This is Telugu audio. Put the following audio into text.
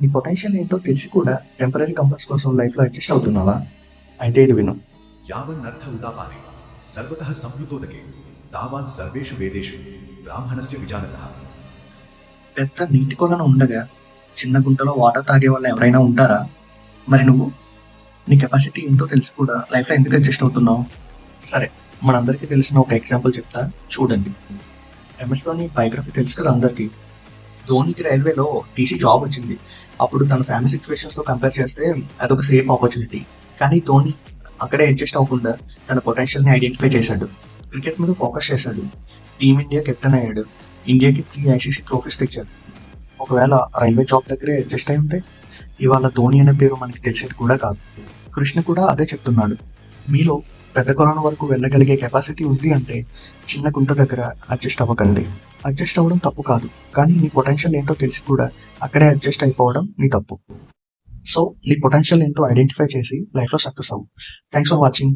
నీ పొటెన్షియల్ ఏంటో తెలిసి కూడా టెంపరీ కంఫర్ట్స్ కోసం లైఫ్లో అడ్జస్ట్ అవుతున్నావా? అయితే ఇది విను. యావన్నర్థ ఉదాపానే సర్వతః సంప్లుతోదకే తావాన్ సర్వేషు వేదేషు బ్రాహ్మణస్య విజానతః. పెద్ద నీటి కొలను ఉండగా చిన్న గుంటలో వాటర్ తాగే వాళ్ళు ఎవరైనా ఉంటారా? మరి నువ్వు నీ కెపాసిటీ ఏంటో తెలిసి కూడా లైఫ్లో ఎందుకు అడ్జస్ట్ అవుతున్నావు? సరే, మనందరికీ తెలిసిన ఒక ఎగ్జాంపుల్ చెప్తా చూడండి. ఎంఎస్ ధోని బయోగ్రఫీ తెలుసు కదా అందరికీ. ధోనికి రైల్వేలో టీసీ జాబ్ వచ్చింది. అప్పుడు తన ఫ్యామిలీ సిచ్యువేషన్స్తో కంపేర్ చేస్తే అదొక సేఫ్ ఆపర్చునిటీ. కానీ ధోని అక్కడే అడ్జస్ట్ అవ్వకుండా తన పొటెన్షియల్ని ఐడెంటిఫై చేశాడు. క్రికెట్ మీద ఫోకస్ చేశాడు. టీమిండియా కెప్టెన్ అయ్యాడు. ఇండియాకి 3 ఐసీసీ ట్రోఫీస్ తెచ్చాడు. ఒకవేళ రైల్వే జాబ్ దగ్గరే అడ్జస్ట్ అయి ఉంటే ఇవాళ ధోని అనే పేరు మనకి తెలిసేది కూడా కాదు. కృష్ణ కూడా అదే చెప్తున్నాడు. మీలో పెద్ద కొలను వరకు వెళ్ళగలిగే కెపాసిటీ ఉంది అంటే చిన్న గుంట దగ్గర అడ్జస్ట్ అవ్వకండి. అడ్జస్ట్ అవ్వడం తప్పు కాదు, కానీ నీ పొటెన్షియల్ ఏంటో తెలిసి కూడా అక్కడే అడ్జస్ట్ అయిపోవడం నీ తప్పు. సో నీ పొటెన్షియల్ ఏంటో ఐడెంటిఫై చేసి లైఫ్లో సక్సెస్ అవ్వు. Thanks for watching.